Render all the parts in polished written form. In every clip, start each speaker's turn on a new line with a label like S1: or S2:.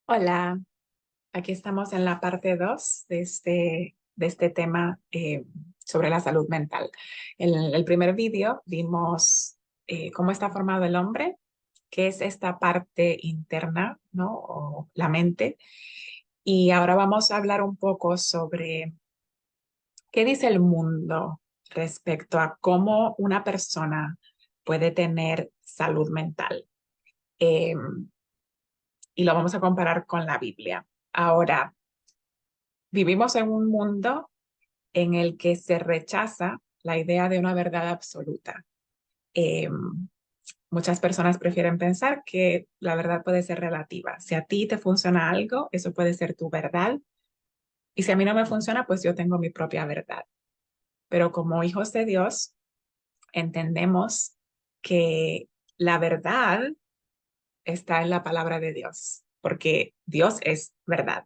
S1: Hola, aquí estamos en la parte 2 de este tema sobre la salud mental. En el primer vídeo vimos cómo está formado el hombre, qué es esta parte interna, ¿no? O la mente. Y ahora vamos a hablar un poco sobre qué dice el mundo respecto a cómo una persona puede tener salud mental. Eh, y lo vamos a comparar con la Biblia. Ahora, vivimos en un mundo en el que se rechaza la idea de una verdad absoluta. Eh, Muchas personas prefieren pensar que la verdad puede ser relativa. Si a ti te funciona algo, eso puede ser tu verdad. Y si a mí no me funciona, pues yo tengo mi propia verdad. Pero como hijos de Dios, entendemos que la verdad está en la palabra de Dios, porque Dios es verdad.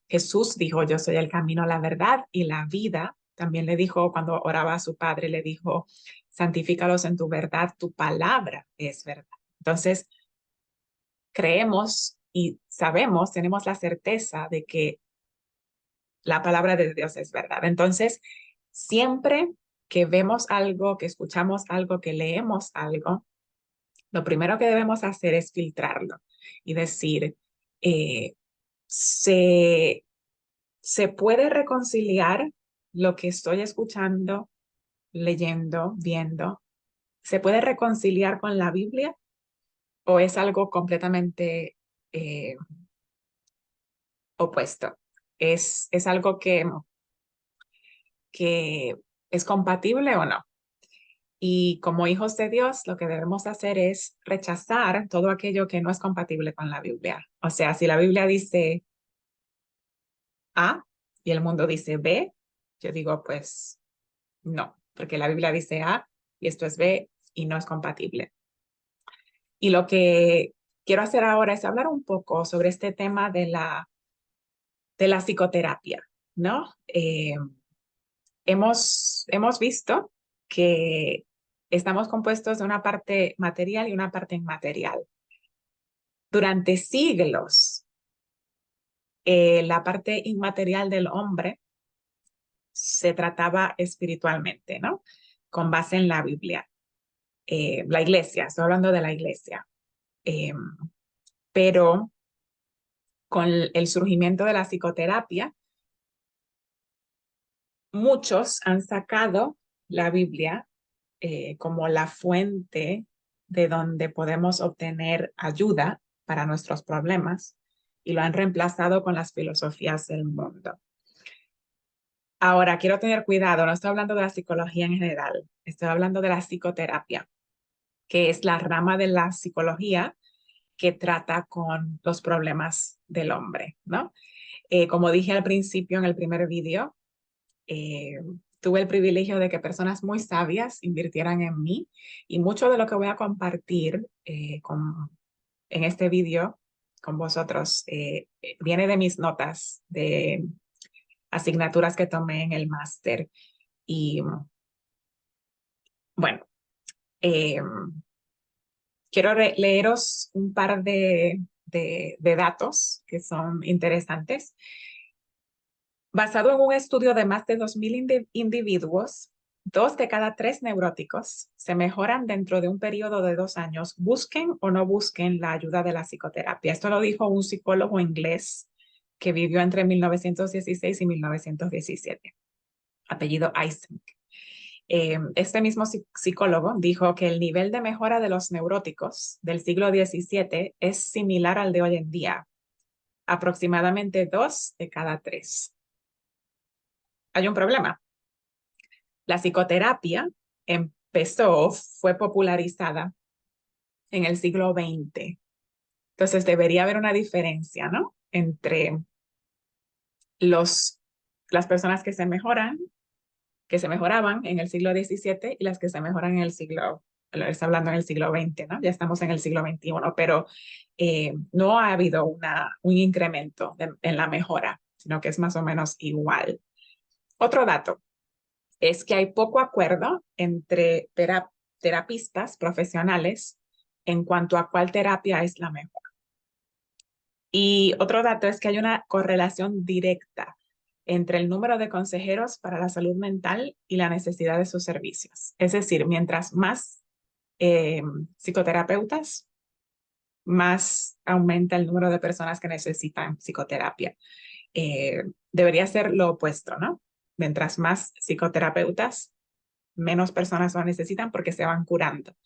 S1: Jesús dijo, yo soy el camino, la verdad y la vida. También le dijo, cuando oraba a su padre, le dijo, santifícalos en tu verdad, tu palabra es verdad. Entonces, creemos y sabemos, tenemos la certeza de que la palabra de Dios es verdad. Entonces, siempre que vemos algo, que escuchamos algo, que leemos algo, lo primero que debemos hacer es filtrarlo y decir, eh, ¿se ¿se puede reconciliar lo que estoy escuchando, leyendo, viendo? ¿Se puede reconciliar con la Biblia o es algo completamente eh, opuesto? ¿Es algo que es compatible o no? Y como hijos de Dios, lo que debemos hacer es rechazar todo aquello que no es compatible con la Biblia. O sea, si la Biblia dice A y el mundo dice B, yo digo, pues no, porque la Biblia dice A y esto es B y no es compatible. Y lo que quiero hacer ahora es hablar un poco sobre este tema de la psicoterapia, ¿no? Hemos visto que estamos compuestos de una parte material y una parte inmaterial. Durante siglos, la parte inmaterial del hombre se trataba espiritualmente, ¿no? Con base en la Biblia. La iglesia, estoy hablando de la iglesia. Eh, pero con el surgimiento de la psicoterapia, muchos han sacado la Biblia como la fuente de donde podemos obtener ayuda para nuestros problemas y lo han reemplazado con las filosofías del mundo. Ahora, quiero tener cuidado, no estoy hablando de la psicología en general, estoy hablando de la psicoterapia, que es la rama de la psicología que trata con los problemas del hombre, ¿no? Como dije al principio en el primer vídeo, eh, tuve el privilegio de que personas muy sabias invirtieran en mí y mucho de lo que voy a compartir en este vídeo con vosotros viene de mis notas de asignaturas que tomé en el máster. Y bueno, eh, quiero leeros un par de datos que son interesantes. Basado en un estudio de más de 2.000 individuos, 2 de cada 3 neuróticos se mejoran dentro de un periodo de 2 años, busquen o no busquen la ayuda de la psicoterapia. Esto lo dijo un psicólogo inglés que vivió entre 1916 y 1917, apellido Eysenck. Este mismo psicólogo dijo que el nivel de mejora de los neuróticos del siglo XVII es similar al de hoy en día, aproximadamente 2 de cada 3. Hay un problema. La psicoterapia fue popularizada en el siglo XX. Entonces debería haber una diferencia, ¿no? Entre los, las personas que se mejoraban en el siglo XVII y las que se mejoran en el siglo, está hablando en el siglo XX, ¿no? Ya estamos en el siglo XXI, pero no ha habido un incremento en la mejora, sino que es más o menos igual. Otro dato, es que hay poco acuerdo entre terapistas profesionales en cuanto a cuál terapia es la mejor. Y otro dato es que hay una correlación directa entre el número de consejeros para la salud mental y la necesidad de sus servicios. Es decir, mientras más eh, psicoterapeutas, más aumenta el número de personas que necesitan psicoterapia. Debería ser lo opuesto, ¿no? Mientras más psicoterapeutas, menos personas lo necesitan porque se van curando,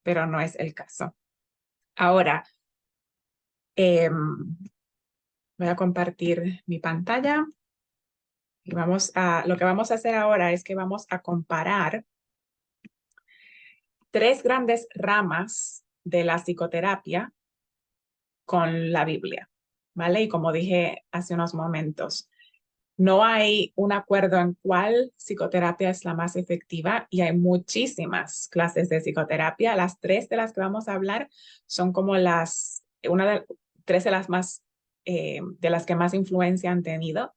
S1: pero no es el caso. Ahora, eh, voy a compartir mi pantalla y lo que vamos a hacer ahora es que vamos a comparar tres grandes ramas de la psicoterapia con la Biblia, ¿vale? Y como dije hace unos momentos, no hay un acuerdo en cuál psicoterapia es la más efectiva y hay muchísimas clases de psicoterapia. Las tres de las que vamos a hablar son como tres de las más, de las que más influencia han tenido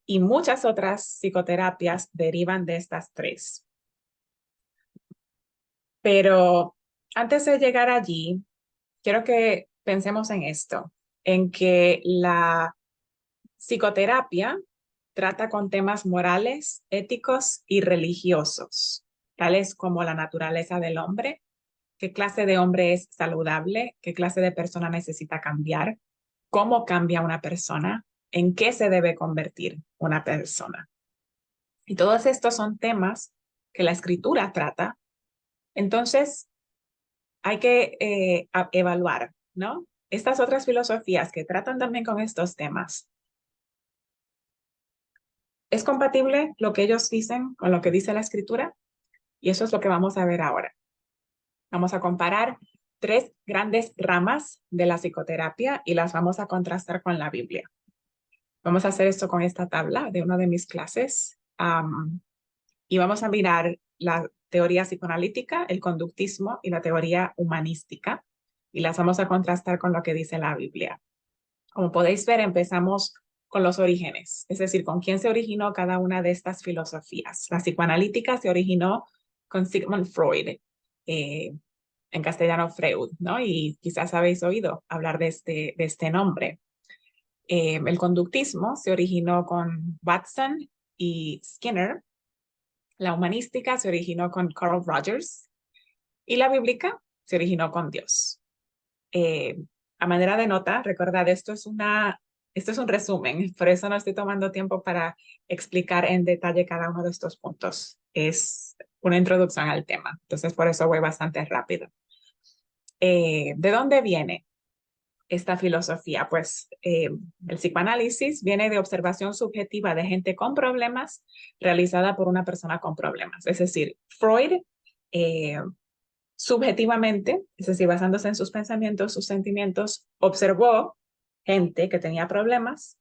S1: y muchas otras psicoterapias derivan de estas tres. Pero antes de llegar allí, quiero que pensemos en esto, en que la psicoterapia trata con temas morales, éticos y religiosos, tales como la naturaleza del hombre, qué clase de hombre es saludable, qué clase de persona necesita cambiar, cómo cambia una persona, en qué se debe convertir una persona. Y todos estos son temas que la escritura trata. Entonces, hay que evaluar, ¿no? Estas otras filosofías que tratan también con estos temas. ¿Es compatible lo que ellos dicen con lo que dice la escritura? Y eso es lo que vamos a ver ahora. Vamos a comparar tres grandes ramas de la psicoterapia y las vamos a contrastar con la Biblia. Vamos a hacer esto con esta tabla de una de mis clases y vamos a mirar la teoría psicoanalítica, el conductismo y la teoría humanística y las vamos a contrastar con lo que dice la Biblia. Como podéis ver, empezamos con los orígenes, es decir, con quién se originó cada una de estas filosofías. La psicoanalítica se originó con Sigmund Freud, eh, en castellano Freud, ¿no? Y quizás habéis oído hablar de este nombre. El conductismo se originó con Watson y Skinner. La humanística se originó con Carl Rogers y la bíblica se originó con Dios. Eh, a manera de nota, recordad, esto es un resumen, por eso no estoy tomando tiempo para explicar en detalle cada uno de estos puntos. Es una introducción al tema, entonces por eso voy bastante rápido. ¿De dónde viene esta filosofía? Pues el psicoanálisis viene de observación subjetiva de gente con problemas realizada por una persona con problemas. Es decir, Freud eh, subjetivamente, es decir, basándose en sus pensamientos, sus sentimientos, observó gente que tenía problemas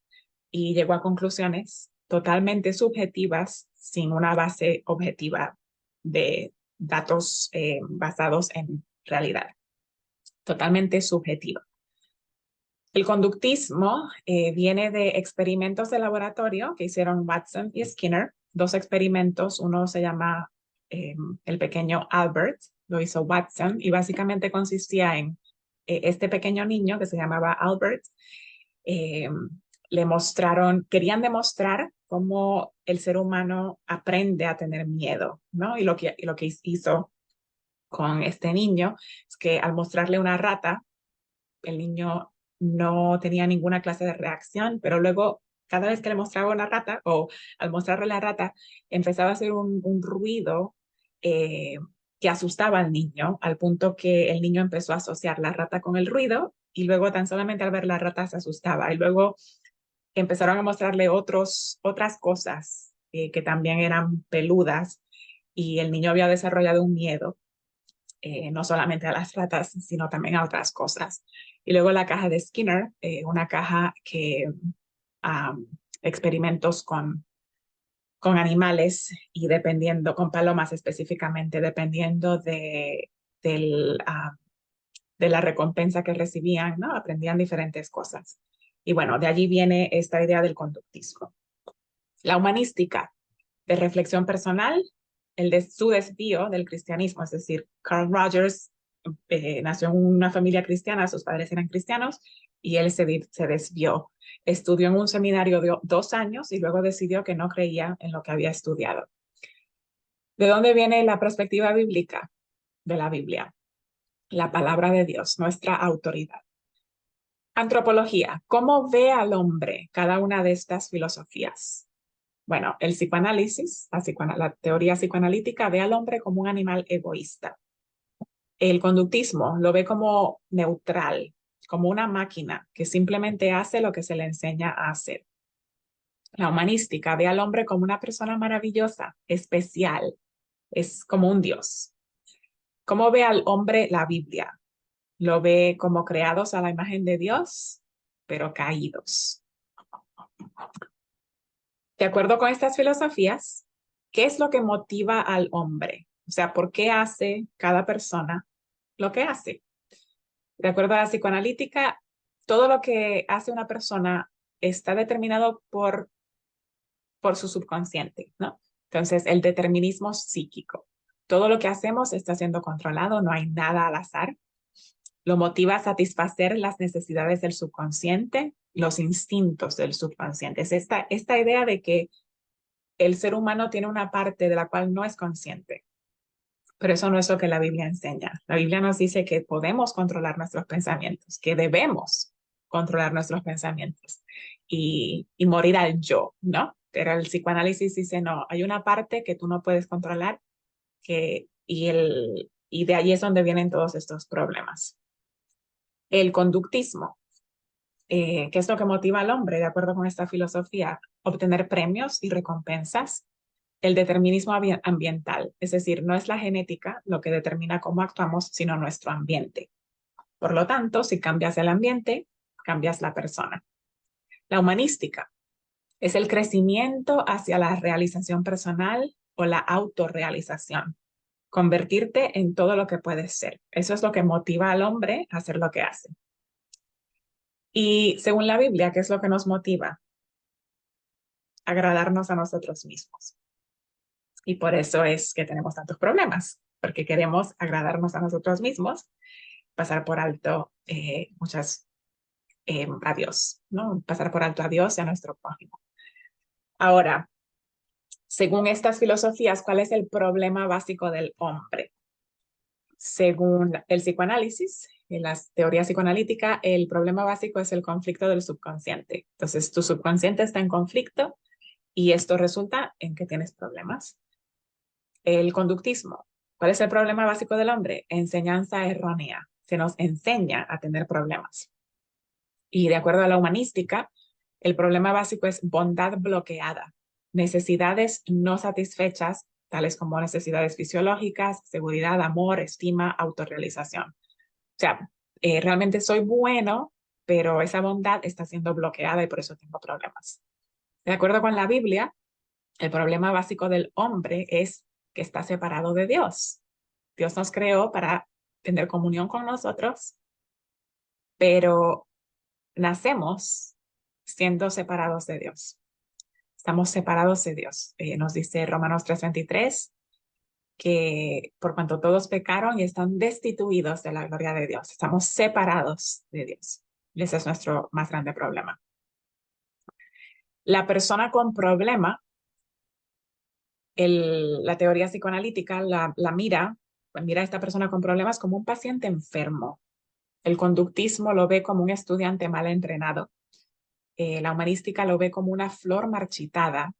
S1: y llegó a conclusiones totalmente subjetivas sin una base objetiva de datos basados en realidad, totalmente subjetiva. El conductismo viene de experimentos de laboratorio que hicieron Watson y Skinner, dos experimentos, uno se llama el pequeño Albert, lo hizo Watson y básicamente consistía en este pequeño niño que se llamaba Albert, eh, querían demostrar cómo el ser humano aprende a tener miedo, ¿no? Y lo que hizo con este niño es que al mostrarle una rata, el niño no tenía ninguna clase de reacción, pero luego cada vez que le mostraba una rata o al mostrarle la rata, empezaba a hacer un ruido eh, que asustaba al niño, al punto que el niño empezó a asociar la rata con el ruido y luego tan solamente al ver la rata se asustaba. Y luego empezaron a mostrarle otras cosas que también eran peludas y el niño había desarrollado un miedo no solamente a las ratas, sino también a otras cosas. Y luego la caja de Skinner, una caja que experimentos con animales y dependiendo, con palomas específicamente, dependiendo de la recompensa que recibían, ¿no? Aprendían diferentes cosas. Y bueno, de allí viene esta idea del conductismo. La humanística de reflexión personal, su desvío del cristianismo, es decir, Carl Rogers nació en una familia cristiana, sus padres eran cristianos, y él se desvió. Estudió en un seminario de 2 años y luego decidió que no creía en lo que había estudiado. ¿De dónde viene la perspectiva bíblica de la Biblia? La palabra de Dios, nuestra autoridad. Antropología. ¿Cómo ve al hombre cada una de estas filosofías? Bueno, el psicoanálisis, la teoría psicoanalítica ve al hombre como un animal egoísta. El conductismo lo ve como neutral, como una máquina que simplemente hace lo que se le enseña a hacer. La humanística ve al hombre como una persona maravillosa, especial, es como un dios. ¿Cómo ve al hombre la Biblia? Lo ve como creados a la imagen de Dios, pero caídos. De acuerdo con estas filosofías, ¿qué es lo que motiva al hombre? O sea, ¿por qué hace cada persona lo que hace? De acuerdo a la psicoanalítica, todo lo que hace una persona está determinado por su subconsciente, ¿no? Entonces, el determinismo psíquico. Todo lo que hacemos está siendo controlado, no hay nada al azar. Lo motiva a satisfacer las necesidades del subconsciente, los instintos del subconsciente. Es esta idea de que el ser humano tiene una parte de la cual no es consciente, pero eso no es lo que la Biblia enseña. La Biblia nos dice que podemos controlar nuestros pensamientos, que debemos controlar nuestros pensamientos y morir al yo, ¿no? Pero el psicoanálisis dice, no, hay una parte que tú no puedes controlar y de ahí es donde vienen todos estos problemas. El conductismo, ¿qué es lo que motiva al hombre, de acuerdo con esta filosofía? Obtener premios y recompensas. El determinismo ambiental, es decir, no es la genética lo que determina cómo actuamos, sino nuestro ambiente. Por lo tanto, si cambias el ambiente, cambias la persona. La humanística es el crecimiento hacia la realización personal o la autorrealización. Convertirte en todo lo que puedes ser. Eso es lo que motiva al hombre a hacer lo que hace. Y según la Biblia, ¿qué es lo que nos motiva? Agradarnos a nosotros mismos. Y por eso es que tenemos tantos problemas, porque queremos agradarnos a nosotros mismos, pasar por alto a Dios, ¿no? Pasar por alto a Dios y a nuestro prójimo. Ahora, según estas filosofías, ¿cuál es el problema básico del hombre? Según el psicoanálisis, en la teoría psicoanalítica, el problema básico es el conflicto del subconsciente. Entonces, tu subconsciente está en conflicto y esto resulta en que tienes problemas. El conductismo. ¿Cuál es el problema básico del hombre? Enseñanza errónea. Se nos enseña a tener problemas. Y de acuerdo a la humanística, el problema básico es bondad bloqueada, necesidades no satisfechas, tales como necesidades fisiológicas, seguridad, amor, estima, autorrealización. O sea, realmente soy bueno, pero esa bondad está siendo bloqueada y por eso tengo problemas. De acuerdo con la Biblia, el problema básico del hombre es que está separado de Dios. Dios nos creó para tener comunión con nosotros, pero nacemos siendo separados de Dios. Estamos separados de Dios. Nos dice Romanos 3:23 que por cuanto todos pecaron y están destituidos de la gloria de Dios, estamos separados de Dios. Y ese es nuestro más grande problema. La persona con problema, la teoría psicoanalítica la mira a esta persona con problemas como un paciente enfermo. El conductismo lo ve como un estudiante mal entrenado. La humanística lo ve como una flor marchitada.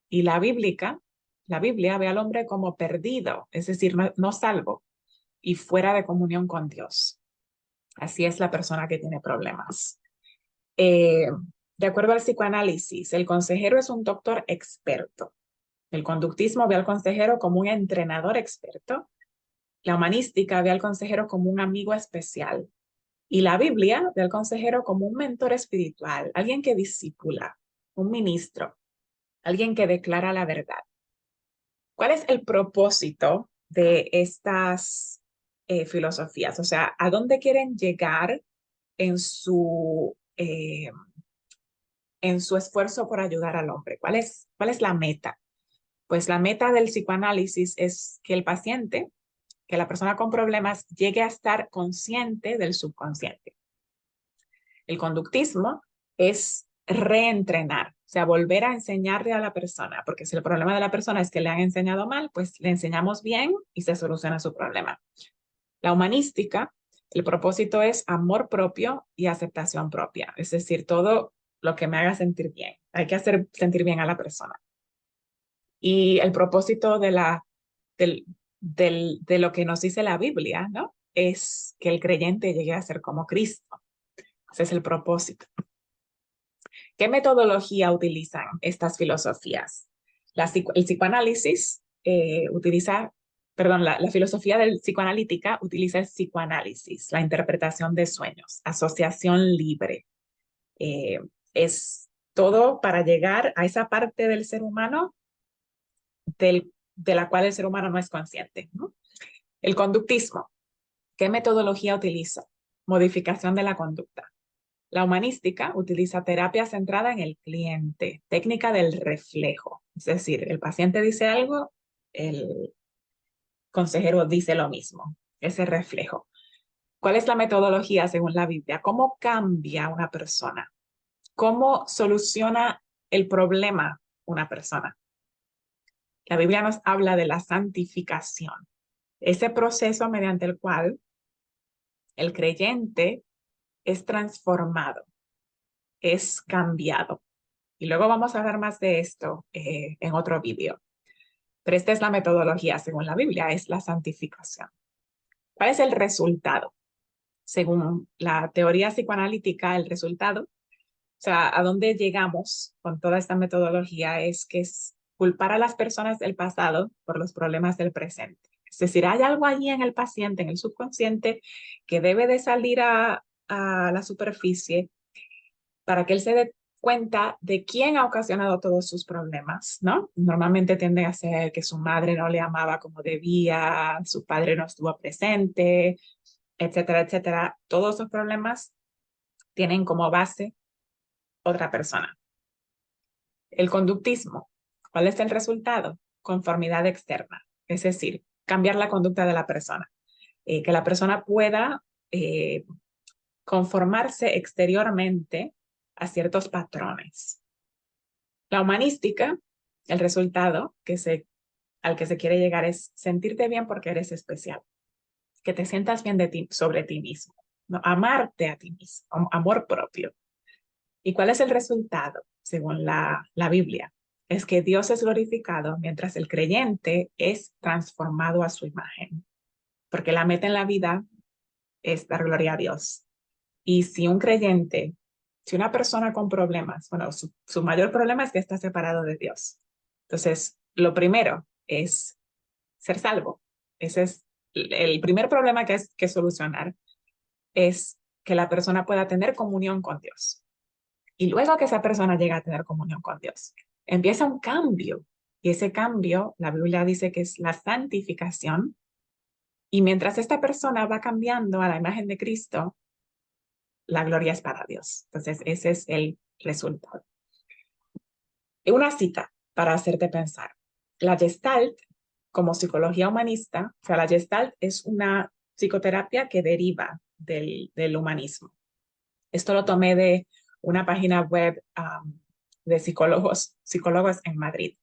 S1: Y la Biblia ve al hombre como perdido, es decir, no salvo y fuera de comunión con Dios. Así es la persona que tiene problemas. Eh, de acuerdo al psicoanálisis, el consejero es un doctor experto. El conductismo ve al consejero como un entrenador experto. La humanística ve al consejero como un amigo especial. Y la Biblia ve al consejero como un mentor espiritual, alguien que discipula, un ministro, alguien que declara la verdad. ¿Cuál es el propósito de estas filosofías? O sea, ¿a dónde quieren llegar en en su esfuerzo por ayudar al hombre? ¿Cuál es la meta? Pues la meta del psicoanálisis es que el paciente, que la persona con problemas, llegue a estar consciente del subconsciente. El conductismo es reentrenar, o sea, volver a enseñarle a la persona, porque si el problema de la persona es que le han enseñado mal, pues le enseñamos bien y se soluciona su problema. La humanística, el propósito es amor propio y aceptación propia, es decir, todo lo que me haga sentir bien. Hay que hacer sentir bien a la persona. Y el propósito del, de lo que nos dice la Biblia, ¿no? Es que el creyente llegue a ser como Cristo. Ese es el propósito. ¿Qué metodología utilizan estas filosofías? El psicoanálisis utiliza, perdón, la filosofía del psicoanalítica utiliza el psicoanálisis, la interpretación de sueños, asociación libre. Eh, es todo para llegar a esa parte del ser humano de la cual el ser humano no es consciente, ¿no? El conductismo, ¿qué metodología utiliza? Modificación de la conducta. La humanística utiliza terapia centrada en el cliente, técnica del reflejo. Es decir, el paciente dice algo, el consejero dice lo mismo, ese reflejo. ¿Cuál es la metodología según la Biblia? ¿Cómo cambia una persona? ¿Cómo soluciona el problema una persona? La Biblia nos habla de la santificación, ese proceso mediante el cual el creyente es transformado, es cambiado. Y luego vamos a hablar más de esto en otro vídeo. Pero esta es la metodología según la Biblia, es la santificación. ¿Cuál es el resultado? Según la teoría psicoanalítica, el resultado, o sea, a dónde llegamos con toda esta metodología es que es culpar a las personas del pasado por los problemas del presente. Es decir, hay algo allí en el paciente, en el subconsciente, que debe de salir a la superficie para que él se dé cuenta de quién ha ocasionado todos sus problemas, ¿no? Normalmente tiende a ser que su madre no le amaba como debía, su padre no estuvo presente, etcétera, etcétera. Todos esos problemas tienen como base otra persona. El conductismo, ¿cuál es el resultado? Conformidad externa, es decir, cambiar la conducta de la persona, que la persona pueda conformarse exteriormente a ciertos patrones. La humanística, el resultado al que se quiere llegar es sentirte bien porque eres especial, que te sientas bien de ti, sobre ti mismo, ¿no? Amarte a ti mismo, amor propio. ¿Y cuál es el resultado? Según la Biblia, es que Dios es glorificado mientras el creyente es transformado a su imagen, porque la meta en la vida es dar gloria a Dios. Y si un creyente, si una persona con problemas, bueno, su mayor problema es que está separado de Dios. Entonces, lo primero es ser salvo. Ese es el primer problema que es que solucionar, es que la persona pueda tener comunión con Dios. Y luego que esa persona llega a tener comunión con Dios, empieza un cambio. Y ese cambio, la Biblia dice que es la santificación. Y mientras esta persona va cambiando a la imagen de Cristo, la gloria es para Dios. Entonces, ese es el resultado. Una cita para hacerte pensar. La Gestalt, como psicología humanista, o sea, la Gestalt es una psicoterapia que deriva del humanismo. Esto lo tomé de una página web de psicólogos en Madrid.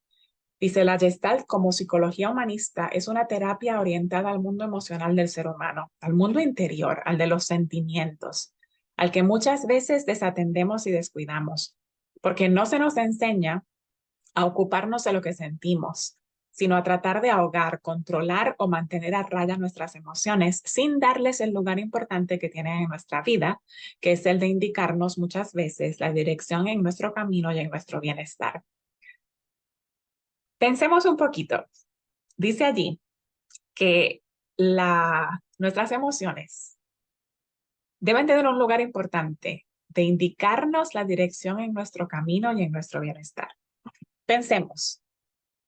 S1: Dice, la Gestalt como psicología humanista es una terapia orientada al mundo emocional del ser humano, al mundo interior, al de los sentimientos, al que muchas veces desatendemos y descuidamos, porque no se nos enseña a ocuparnos de lo que sentimos, sino a tratar de ahogar, controlar o mantener a raya nuestras emociones sin darles el lugar importante que tienen en nuestra vida, que es el de indicarnos muchas veces la dirección en nuestro camino y en nuestro bienestar. Pensemos un poquito. Dice allí que nuestras emociones deben tener un lugar importante de indicarnos la dirección en nuestro camino y en nuestro bienestar. Pensemos,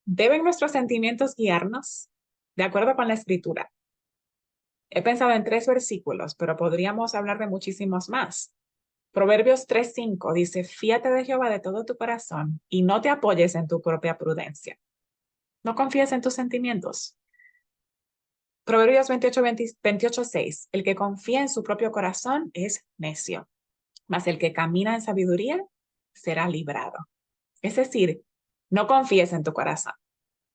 S1: ¿deben nuestros sentimientos guiarnos? De acuerdo con la escritura. He pensado en 3 versículos, pero podríamos hablar de muchísimos más. Proverbios 3:5 dice, fíate de Jehová de todo tu corazón y no te apoyes en tu propia prudencia. No confíes en tus sentimientos. Proverbios 28:6, el que confía en su propio corazón es necio. mas el que camina en sabiduría será librado. Es decir, no confíes en tu corazón.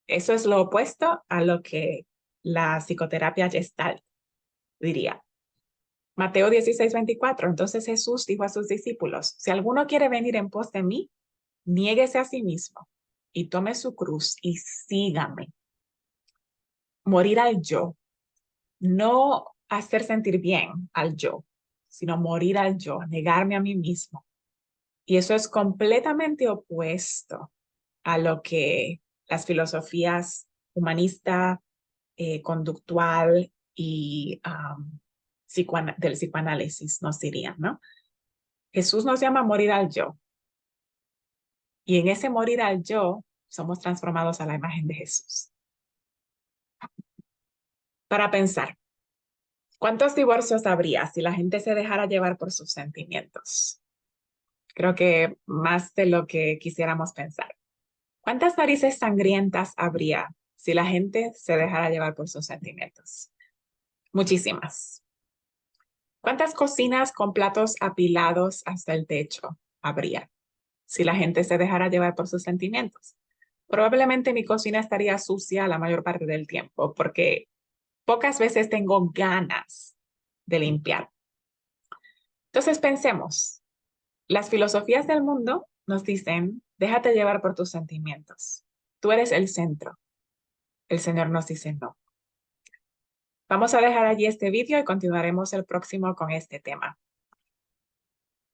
S1: Eso es lo opuesto a lo que la psicoterapia Gestalt diría. Mateo 16:24. Entonces Jesús dijo a sus discípulos, si alguno quiere venir en pos de mí, niéguese a sí mismo y tome su cruz y sígame. Morir al yo, no hacer sentir bien al yo, sino morir al yo, negarme a mí mismo. Y eso es completamente opuesto a lo que las filosofías humanista, conductual y del psicoanálisis nos dirían, ¿no? Jesús nos llama a morir al yo. Y en ese morir al yo, somos transformados a la imagen de Jesús. Para pensar, ¿cuántos divorcios habría si la gente se dejara llevar por sus sentimientos? Creo que más de lo que quisiéramos pensar. ¿Cuántas narices sangrientas habría si la gente se dejara llevar por sus sentimientos? Muchísimas. ¿Cuántas cocinas con platos apilados hasta el techo habría si la gente se dejara llevar por sus sentimientos? Probablemente mi cocina estaría sucia la mayor parte del tiempo porque pocas veces tengo ganas de limpiar. Entonces pensemos, las filosofías del mundo nos dicen, déjate llevar por tus sentimientos. Tú eres el centro. El Señor nos dice no. Vamos a dejar allí este vídeo y continuaremos el próximo con este tema.